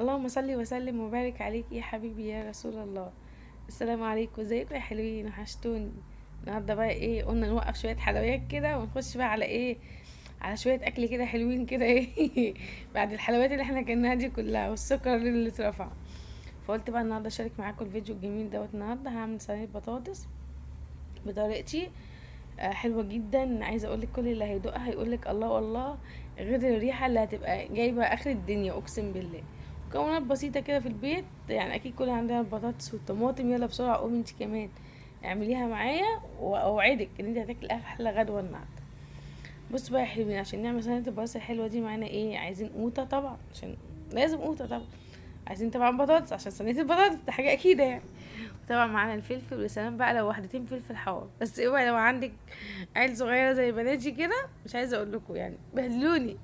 اللهم صل وسلم وبارك عليك يا حبيبي يا رسول الله. السلام عليكم، ازيكم يا حلوين؟ وحشتوني. النهارده بقى ايه؟ قلنا نوقف شويه حلويات كده ونخش بقى على ايه؟ على شويه اكل كده حلوين كده ايه بعد الحلويات اللي احنا كلناها دي كلها والسكر اللي اترفع. فقلت بقى النهارده اشارك معاكم الفيديو الجميل دوت. النهارده هعمل صينيه بطاطس بطريقتي. حلوه جدا. عايزه اقولك كل اللي هيدوقها هيقولك الله والله، غير الريحه اللي هتبقى جايبه اخر الدنيا، اقسم بالله. مكونات بسيطه كده في البيت، يعني اكيد كل عندنا البطاطس والطماطم. يلا بسرعه قومي انت كمان اعمليها معايا، واوعدك ان انت هتاكلي احلى غدوه النهارده. بص بقى يا حلوين، عشان نعمل صينيه البطاطس الحلوه دي معانا ايه؟ عايزين قوطه طبعا، عشان لازم قوطه طبعا. عايزين طبعا بطاطس عشان صينيه البطاطس ده حاجه اكيده يعني. طبعا معانا الفلفل، ويا سلام بقى لو واحدتين فلفل حار. بس اوعي لو عندك عيل صغيره زي بناتي كده، مش عايزه اقول لكم يعني بهدلوني.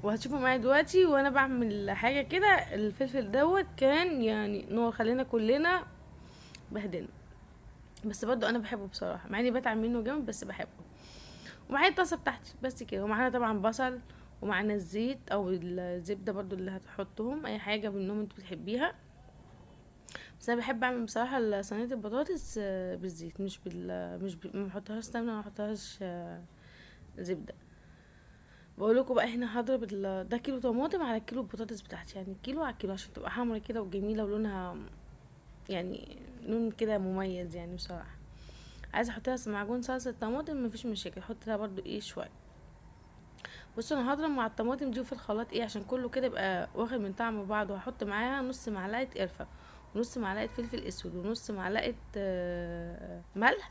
وهتشوفوا معايا دلوقتي وانا بعمل حاجه كده. الفلفل دوت كان يعني نور خلينا كلنا بهدلنا، بس برضو انا بحبه بصراحه، مع اني بتعب منه جامد بس بحبه. ومعايا الطاسه بتاعتي بس كده، ومعانا طبعا بصل، ومعانا الزيت او الزبده برضو اللي هتحطهم، اي حاجه منهم انتوا بتحبيها. بس انا بحب اعمل بصراحه صينيه البطاطس بالزيت، ما بحطهاش سمنه، ما بحطهاش زبده. بقول لكم بقى هنا هضرب ده كيلو طماطم على كيلو البطاطس بتاعتي، يعني كيلو على كيلو، عشان تبقى حمرا كده وجميله ولونها يعني لون كده مميز يعني بصراحه. عايزه احط لها معجون صلصه طماطم، مفيش مشاكل، احط لها برضو ايه شويه. بصوا انا هضرب مع الطماطم دي في الخلاط ايه عشان كله كده يبقى واخد من طعم بعض. وهحط معاها نص معلقه قرفه، ونص معلقه فلفل اسود، ونص معلقه ملح،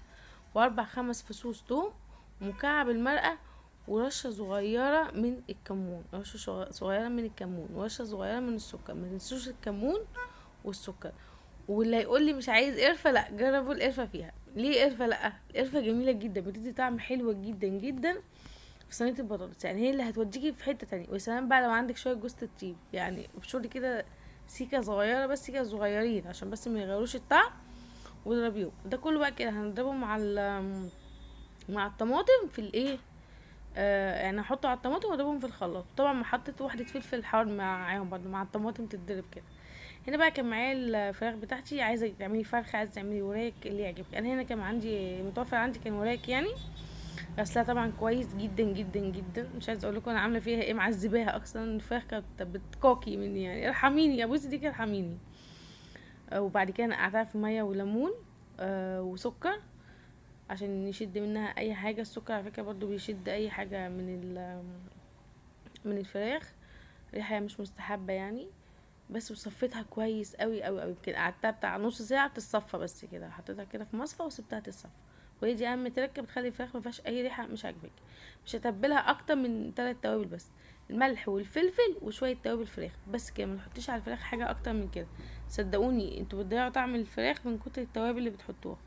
واربع خمس فصوص توم، ومكعب المرقه، ورشه صغيره من الكمون، صغيره من الكمون، ورشه صغيره من السكر. ما تنسوش الكمون والسكر. واللي هيقول لي مش عايز قرفه، لا جربوا القرفه فيها. ليه قرفه؟ لا القرفه جميله جدا، بتدي طعم حلو جدا جدا في صينيه البطاطس، يعني هي اللي هتوديكي في حته تانية. ويا سلام بقى لو عندك شويه جوز الطيب، يعني ابشري كده سيكه صغيره، بس سيكه صغيرين عشان بس ما يغيروش الطعم، واضربيهم. ده كله بقى كده هنضربه مع الطماطم في الايه. يعني احطه على الطماطم واضربهم في الخلاط. طبعا ما حطيت واحده فلفل حار معاهم برضو مع الطماطم تتضرب كده. هنا بقى كان معايا الفراخ بتاعتي. عايزه تعملي فرخه، عايزه تعملي وراك، اللي يعجبك. انا هنا كان عندي متوفر، عندي كان وراك يعني. غسلها طبعا كويس جدا جدا جدا. مش عايزه اقول لكم انا عامله فيها ايه، معذباها اصلا. الفراخ كانت بتكوكي مني يعني، ارحميني يا بوسي دي كده ارحميني. وبعد كده نقعتها في ميه وليمون وسكر عشان يشد منها اي حاجه. السكر على فكره برضو بيشد اي حاجه من الفراخ، ريحه مش مستحبه يعني. بس وصفيتها كويس قوي قوي قوي كده، قعدتها بتاع نص ساعه بتتصفى بس كده، حطيتها كده في مصفى وسبتها تتصفى. وهي دي اهم تركه بتخلي الفراخ ما فيهاش اي ريحه مش عاجباك. مش هتبلها اكتر من 3 توابل بس، الملح والفلفل وشويه توابل فراخ بس كده. ما تحطيش على الفراخ حاجه اكتر من كده، صدقوني انتوا بتضيعوا طعم الفراخ من كتر التوابل اللي بتحطوها.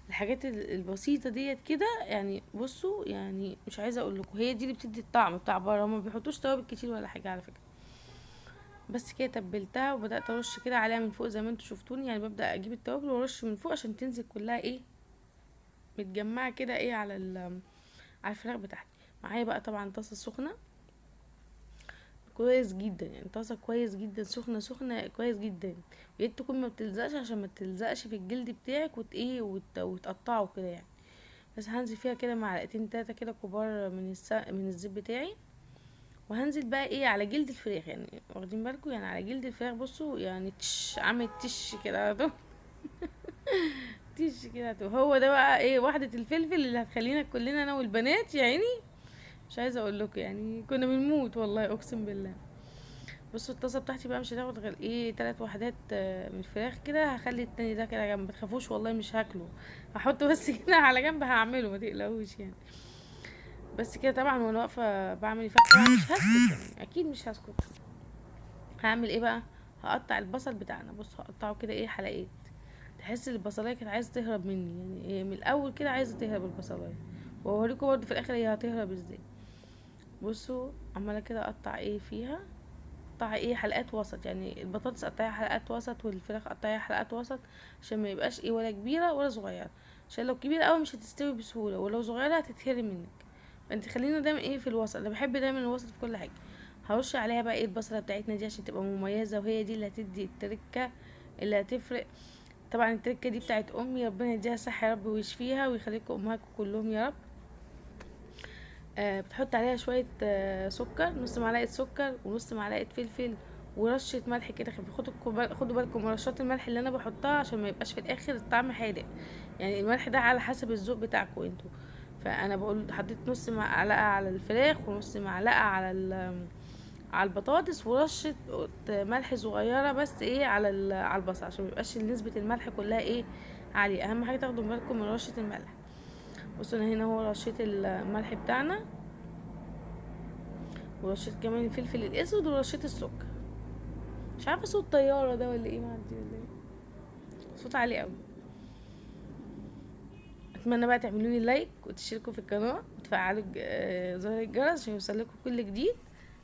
الحاجات البسيطه ديت كده يعني. بصوا يعني مش عايزه اقول لكم، هي دي اللي بتدي الطعم بتاع بره. هما ما بيحطوش توابل كتير ولا حاجه على فكره. بس كده تبلتها وبدات ارش كده عليها من فوق زي ما انتوا شفتوني، يعني ببدا اجيب التوابل وارش من فوق عشان تنزل كلها ايه، متجمعه كده ايه على الفراخ بتاعتي. معايا بقى طبعا طاسه سخنه كويس جدا، يعني طاسه كويس جدا سخنه سخنه كويس جدا. يا ريت تكون ما بتلزقش عشان ما تلزقش في الجلد بتاعك وتقطعه كده يعني. بس هنزل فيها كده معلقتين تلاتة كده كبار من الزيت بتاعي. وهنزل بقى ايه على جلد الفراخ، يعني واخدين بالكم يعني على جلد الفراخ. بصوا يعني عامل تش كده على طول. تش كده على طول. هو ده بقى ايه وحدة الفلفل اللي هتخلينا كلنا انا والبنات يعني. مش عايزه اقول لكم يعني كنا بنموت والله اقسم بالله. بصوا الطاسه بتاعتي بقى مش هتاخد غير ايه 3 وحدات من الفراخ كده. هخلي التاني ده كده جنب، متخافوش والله مش هاكله، هحطه بس كده على جنب، هعمله ما تقلقوش يعني. بس كده طبعا وانا واقفه بعمل الفراخ طبعا مش هسكت يعني، اكيد مش هسكت. هعمل ايه بقى؟ هقطع البصل بتاعنا. بص هقطعه كده ايه حلقات. تحس ان البصلايه كانت عايزه تهرب مني يعني، من الاول كده عايزه تهرب البصلايه. واوريكم برضه في الاخر هي هتهرب ازاي. بصوا عماله كده اقطع ايه فيها. قطعي ايه حلقات وسط، يعني البطاطس قطعيها حلقات وسط، والفراخ قطعيها حلقات وسط، عشان ما يبقاش ايه ولا كبيره ولا صغيره. عشان لو كبيره قوي مش هتستوي بسهوله، ولو صغيره هتتهري منك. فانت خلينا دايما ايه في الوسط. انا بحب دايما الوسط في كل حاجه. هرش عليها بقى ايه البصله بتاعتنا دي عشان تبقى مميزه، وهي دي اللي هتدي التركه اللي هتفرق. طبعا التركه دي بتاعت امي، ربنا يديها صحه يا رب ويشفيها ويخليكم امهاتكم كلهم يا رب. بتحط عليها شويه سكر، نص معلقه سكر ونص معلقه فلفل ورشه ملح كده خفيف. خدوا بالكم من رشات الملح اللي انا بحطها عشان ما يبقاش في الاخر الطعم حادق، يعني الملح ده على حسب الذوق بتاعكم انتوا. فانا بقول حطيت نص معلقه على الفراخ ونص معلقه على البطاطس ورشه ملح صغيره بس ايه على البصل، عشان ميبقاش نسبه الملح كلها ايه عاليه. اهم حاجه تاخدوا بالكم من رشه الملح. بصوا انا هنا هو رشيت الملح بتاعنا، ورشيت كمان الفلفل الاسود ورشيت السكر. مش عارفه صوت طياره ده ولا ايه معدي ولا ايه، صوت عالي قوي. اتمنى بقى تعملوا لي لايك وتشتركوا في القناه وتفعلوا زر الجرس عشان يوصلكوا كل جديد.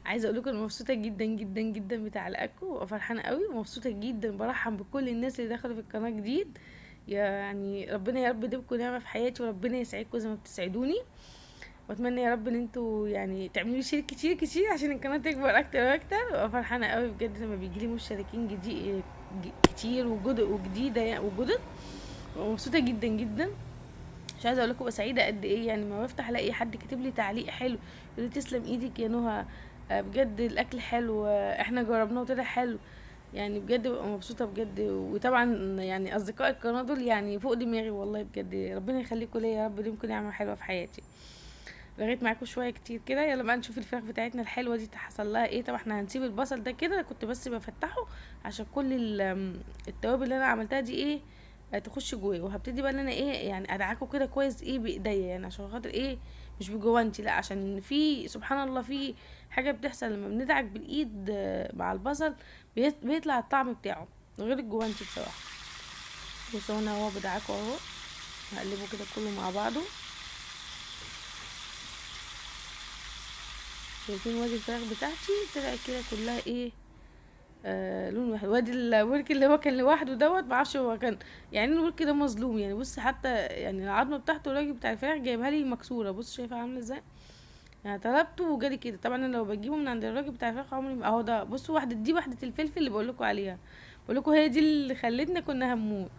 عايزه اقول لكم انا مبسوطه جدا جدا جدا بتعليقاتكم وفرحانه قوي ومبسوطه جدا، برحب بكل الناس اللي دخلوا في القناه جديد. يعني ربنا يا رب يديمكم نعمه في حياتي وربنا يسعدكم زي ما بتسعدوني. واتمنى يا رب ان انتوا يعني تعملوا لي شير كتير كتير عشان القناه تكبر اكتر واكتر. وابقى فرحانه قوي بجد لما بيجيلي مشتركين جديد كتير وجديده يعني وجدد. ومبسوطه جدا جدا. مش عايزه اقول لكم بقى سعيده قد ايه، يعني ما بفتح الاقي حد كاتب لي تعليق حلو يقول لي تسلم ايدك يا نهى، بجد الاكل حلو، احنا جربناه وطلع حلو. يعني بجد ببقى مبسوطه بجد. وطبعا يعني اصدقاء القناه دول يعني فوق دماغي والله بجد. ربنا يخليكم ليا يا رب، ديمكم نعمه حلوه في حياتي. لغيت معاكم شويه كتير كده، يلا بقى نشوف الفراخ بتاعتنا الحلوه دي حصل لها ايه. طبعا احنا هنسيب البصل ده كده، كنت بس بفتحه عشان كل التوابل اللي انا عملتها دي ايه تخش جواه. وهبتدي بقى ان انا ايه يعني ادعكه كده كويس ايه بايديا، يعني عشان خاطر ايه مش بجوانتي لا، عشان في سبحان الله في حاجه بتحصل لما بندعك بالايد مع البصل بيطلع الطعم بتاعه غير الجوانتي بصراحه. بصوا انا هو بدعكه اهو، هقلبه كده كله مع بعضه. شايفين وادي الفراخ بتاعتي طلعت كده كلها ايه لون واحد. وادي الورك اللي هو كان لوحده دوت معرفش هو كان يعني الورك ده مظلوم يعني. بص حتى يعني العظمه بتاعته الراجل بتاع الفراخ جايبها لي مكسوره، بص شايفها عامله ازاي. يعني طلبته وجالي كده. طبعا انا لو بجيبه من عند الراجل بتاع الفراخ عمري اهو ده. بصوا واحده دي واحده الفلفل اللي بقول لكم عليها، بقول لكم هي دي اللي خلتنا كنا هنموت.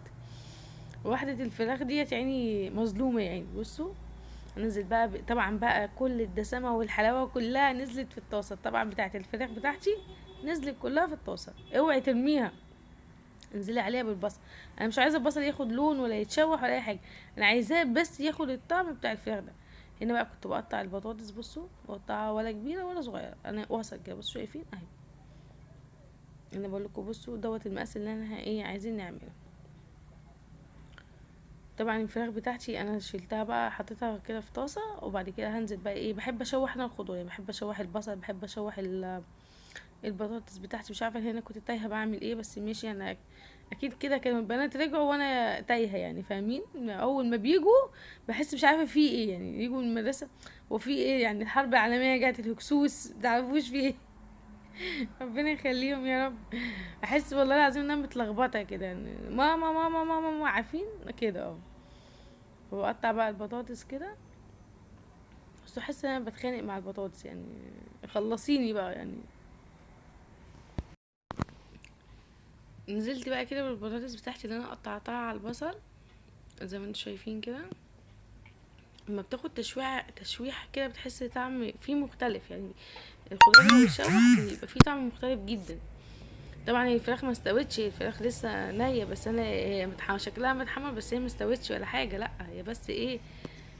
واحده الفراخ ديت يعني مظلومه يعني. بصوا نزل بقى طبعا بقى كل الدسامه والحلاوه كلها نزلت في الطاسه طبعا بتاعت الفراخ بتاعتي، نزلت كلها في الطاسه. اوعي ترميها، انزلي عليها بالبصل. انا مش عايزه البصل ياخد لون ولا يتشوح ولا اي حاجه، انا عايزاه بس ياخد الطعم بتاع الفراخ ده. هنا بقى كنت بقطع البطاطس، بصوا بقطعها ولا كبيره ولا صغيره، انا وسط كده. بصوا شايفين اهي، انا بقول لكم بصوا دوت المقاس اللي انا ايه عايزين نعمله. طبعا الفراخ بتاعتي انا شلتها بقى حطيتها كده في طاسه، وبعد كده هنزل بقى ايه. بحب اشوح انا الخضار، يعني بحب اشوح البصل، بحب اشوح البطاطس بتاعتي. مش عارفه هنا كنت تايهه بعمل ايه، بس ماشي انا اكيد كده كانوا البنات رجعوا وانا تايهه يعني. فاهمين اول ما بيجوا بحس مش عارفه في ايه، يعني يجوا من المدرسه وفي ايه يعني الحرب العالميه جت، الهكسوس متعرفوش في ايه. ربنا يخليهم يا رب. احس والله العظيم ان انا متلخبطه كده يعني ماما ماما ماما ماما عارفين كده اه. وبقطع بقى البطاطس كده، بس احس ان انا بتخانق مع البطاطس يعني، خلصيني بقى يعني. نزلت بقى كده بالبطاطس بتاعتي اللي انا قطعتها على البصل زي ما انتم شايفين كده. لما بتاخد تشويح كده بتحس طعم فيه مختلف يعني. الخضار لما بيتشوح بيبقى فيه طعم مختلف جدا. طبعا الفراخ ما استوتش، الفراخ لسه نية، بس انا هي شكلها متحمر بس هي ما استوتش ولا حاجه لا، هي بس ايه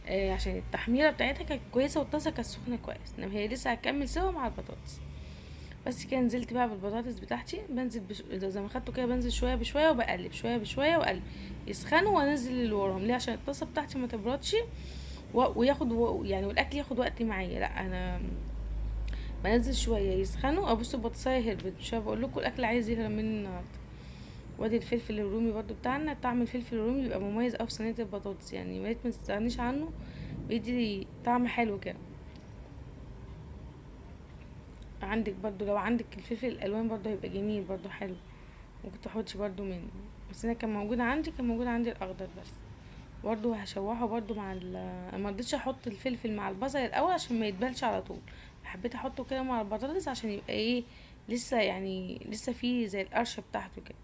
عشان التحميره بتاعتها كانت كويسه والطاسه كانت سخنه كويس، انما هي لسه هتكمل سوا مع البطاطس. بس كده نزلت بقى بالبطاطس بتاعتي، بنزل زي ما خدته كده بنزل شويه بشويه وبقلب شويه بشويه واقلب يسخنوا وانزل اللي وراهم. ليه؟ عشان الطاسه بتاعتي ما تبردش وياخد يعني والاكل ياخد وقت معايا. لا انا بنزل شويه يسخنوا. ابص البطاطسايه هربت شويه، بقول لكم الاكل عايز يهرب مني النهارده. وادي الفلفل الرومي برضو بتاعنا، طعم الفلفل الرومي بيبقى مميز اوي في صينيه البطاطس يعني، يا ريت ما تستغنيش عنه، بيدي طعم حلو كده. عندك برضو لو عندك الفلفل الالوان برضو هيبقى جميل برضو حلو، ممكن تحطش برضو منه. بس انا كان موجود عندي الاخضر بس. برضو هشوحه برضو مع ما رضيتش احط الفلفل مع البصل الاول عشان ما يتبلش على طول. حبيت احطه كده مع البطاطس عشان يبقى ايه، لسه يعني لسه فيه زي القرشه بتاعته كده.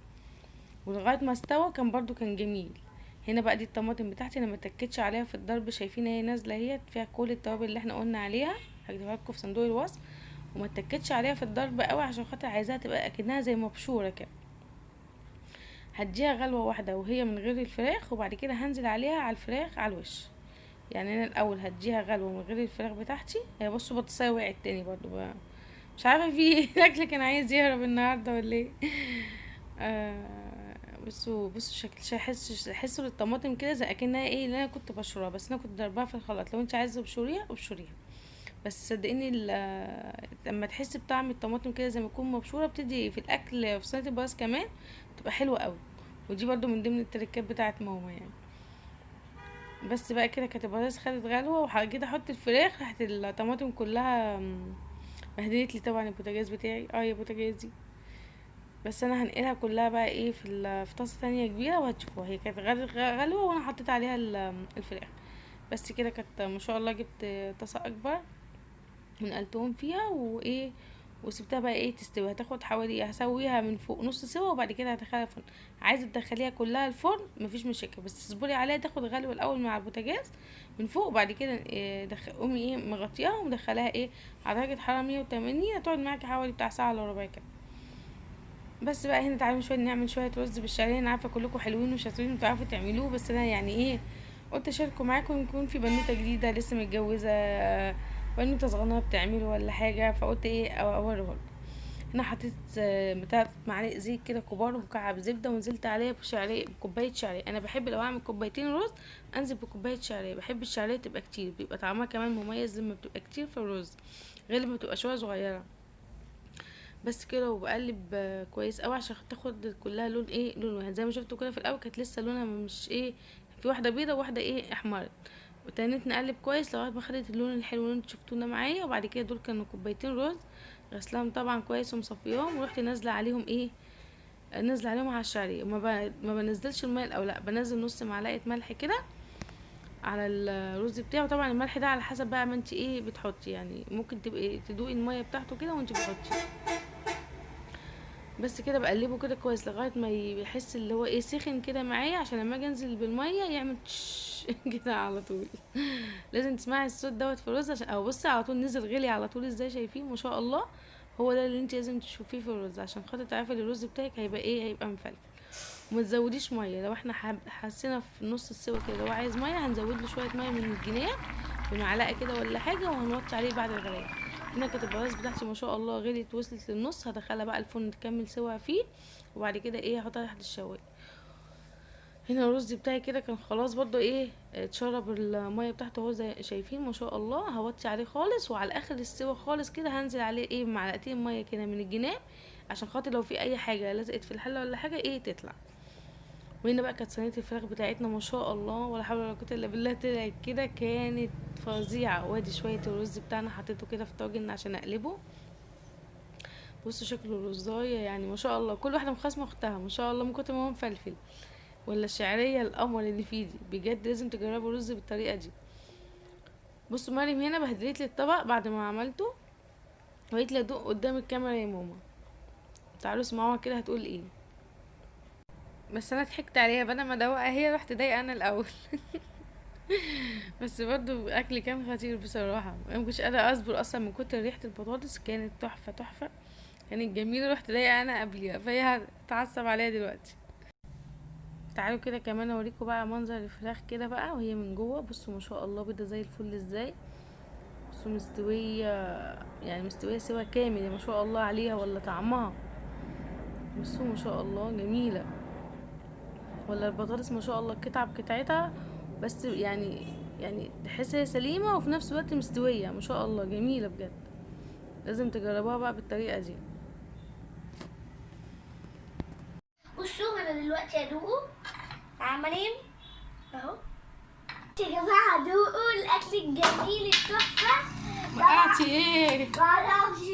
ولغايه ما استوى كان برضو كان جميل. هنا بقى دي الطماطم بتاعتي، انا ما اتكتش عليها في الضرب، شايفين هي نازله اهي فيها كل التوابل اللي احنا قلنا عليها، هكتبها لكم في صندوق الوصف. وما اتكتش عليها في الضرب قوي عشان خاطر عايزاها تبقى اكنها زي مبشوره كده. هديها غلوه واحده وهي من غير الفراخ، وبعد كده هنزل عليها على الفراخ على الوش. يعني انا الاول هديها غلوه من غير الفراخ بتاعتي. هي بصوا بطاطسايه وقعت تاني برضو بقى. مش عارفه في ايه الاكل كان عايز يهرب النهارده ولا ايه. بصوا شكل حسوا الطماطم كده زي اكنها ايه اللي انا كنت بشرها، بس انا كنت ضربها في الخلاط. لو انت عايزه ابشريها ابشريها، بس صدقيني لما تحسي بطعم الطماطم كده زي ما تكون مبشوره بتدي في الاكل في صينيه البطاطس كمان بتبقى حلوه قوي. ودي برضو من ضمن التركات بتاعت ماما يعني. بس بقى كده كانت البطاطس خدت غلوه، وجيت احط الفراخ راحت الطماطم كلها بهدلت لي طبعا البوتاجاز بتاعي. يا بوتاجازي. بس انا هنقلها كلها بقى ايه في طاسه تانية كبيره وهتشوفوها. هي كانت غلوه وانا حطيت عليها الفراخ. بس كده كانت ما شاء الله. جبت طاسه اكبر ونقلتهم فيها وايه، وسبتها بقى ايه تستوي. هتاخد حوالي، هسويها من فوق نص سوا وبعد كده هدخلها الفرن. عايزه تدخليها كلها الفرن مفيش مشاكل، بس تصبري عليها تاخد غلوه الاول مع البوتاجاز من فوق، وبعد كده قومي ايه مغطياها ومدخلاها ايه على درجه حراره 180. هتقعد معاكي حوالي بتاع ساعه الا ربع كده. بس بقى هنا تعالوا شويه نعمل شويه رز بالشعريه. انا عارفه كلكم حلوين وشاطرين وبتعرفوا تعملوه، بس انا يعني ايه قلت اشاركه معاكم. يكون في بنوته جديده لسه متجوزه، بنوته صغننه بتعمله ولا حاجه، فقلت ايه اوريه. هنا حطيت بتاع معلق زيت كده كبار ومكعب زبده، ونزلت عليها بكوبايه شعريه. انا بحب لو اعمل كوبايتين رز انزل بكوبايه شعريه. بحب الشعريه تبقى كتير، بيبقى طعمها كمان مميز لما بتبقى كتير في الرز غير لما بتبقى شويه صغيره. بس كده وبقلب كويس قوي عشان تاخد كلها لون ايه لون واحد. زي ما شفتوا كده في الاول كانت لسه لونها مش ايه، في واحده بيضه وواحده ايه احمرت. وتنيت نقلب كويس لغايه ما خدت اللون الحلو اللي انتوا شفتوه ده معايا. وبعد كده دول كانوا كوبايتين رز غسلاهم طبعا كويس ومصفياهم، ورحت نازله عليهم ايه، نازله عليهم على الشعريه. ما بنزلش الميه الاول، لا بنزل نص معلقه ملح كده على الرز بتاعه. طبعا الملح ده على حسب بقى ما انت ايه بتحطي، يعني ممكن تبقي تدوقي الميه بتاعته كده وانت بتحطي. بس كده بقلبه كده كويس لغايه ما يحس اللي هو ايه سخن كده معايا، عشان لما اجي انزل بالميه يعمل كده على طول. لازم تسمعي الصوت دوت في الرز عشان بصي على طول نزل غلي على طول ازاي، شايفين ما شاء الله. هو ده اللي انت لازم تشوفيه في الرز عشان خاطر تعرفي ان الرز بتاعك هيبقى ايه، هيبقى مفلفل. وما تزوديش ميه. لو احنا حسينا في نص السوا كده لو عايز ميه هنزود له شويه ميه من الجنيه بمعلقه كده ولا حاجه، وهنوطي عليه بعد الغليان. هنا كانت البطاطس بتاعتي ما شاء الله غليت وصلت للنص. هدخلها بقى الفرن تكمل سوا فيه، وبعد كده ايه هحطها تحت الشوايه. هنا الرز بتاعي كده كان خلاص برضو ايه اتشرب الميه بتاعته اهو زي شايفين ما شاء الله. هوطي عليه خالص، وعلى اخر السوا خالص كده هنزل عليه ايه معلقتين ميه كده من الجناب عشان خاطر لو في اي حاجه لزقت في الحله ولا حاجه ايه تطلع. وهنا بقى كانت صينيه الفراخ بتاعتنا ما شاء الله ولا حول ولا قوه الا بالله، طلعت كده كانت فظيعه. وادي شويه الرز بتاعنا حطيته كده في طاجن عشان اقلبه. بصوا شكل الرزايه يعني ما شاء الله، كل واحده مخاصمه اختها ما شاء الله من كتر ما هو مفلفل. ولا الشعريه القمر اللي في ايدي بجد لازم تجربوا الرز بالطريقه دي. بصوا مريم هنا بهدلت لي الطبق بعد ما عملته، وقالت لي ادوق قدام الكاميرا يا ماما. تعالوا اسمعوها كده هتقول ايه. بس انا ضحكت عليها بدل ما ادوقها هي رحت ضايقه انا الاول. بس برضو اكل كان خطير بصراحه، ما كنتش قادره اصبر اصلا من كتر ريحه البطاطس. كانت تحفه تحفه، كانت جميله. رحت ضايقه انا قبليها فهي هتعصب عليها دلوقتي. تعالوا كده كمان اوريكم بقى منظر الفراخ كده بقى وهي من جوه. بصوا ما شاء الله بيضه زي الفل ازاي. بصوا مستويه، يعني مستويه سوا كامل ما شاء الله عليها. ولا طعمها بصوا ما شاء الله جميله. ولا البطاطس ما شاء الله قطعه بقطعتها، بس يعني تحس هي سليمه وفي نفس الوقت مستويه ما شاء الله جميله بجد. لازم تجربوها بقى بالطريقه دي. بصوا انا دلوقتي هدوقه عملين اهو يا جماعه. دوقوا الاكل الجميل التحفه. وقعتي ايه؟ معرفش.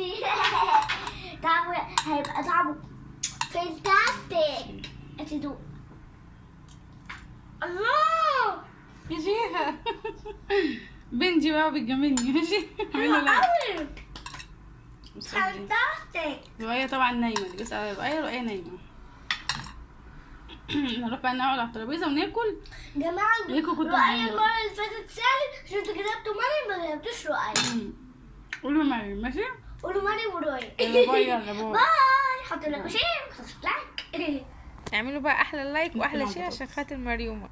طعمه هيبقى طعمه فانتاستيك. هتدوق الله يجيها. بنتي بقى بتجاملني ماشي. حلو قوي. بص قد ايه. فانتاستيك. رؤية طبعا نايمة، دي بس على رؤية نايمة. نروح بقى نقعد على الترابيزة وناكل. جماعة ليكوا كنتوا رؤية معانا. المرة اللي فاتت سالت عشان انتوا كتبتوا مريم ما كتبتوش رؤية. قولوا مريم ماشي. قولوا مريم ورؤية. يلا باي يلا باي. باي. حطوا لكم شير وسبسكرايب. اعملوا بقى احلى لايك واحلى شير عشان خاطر مريومة.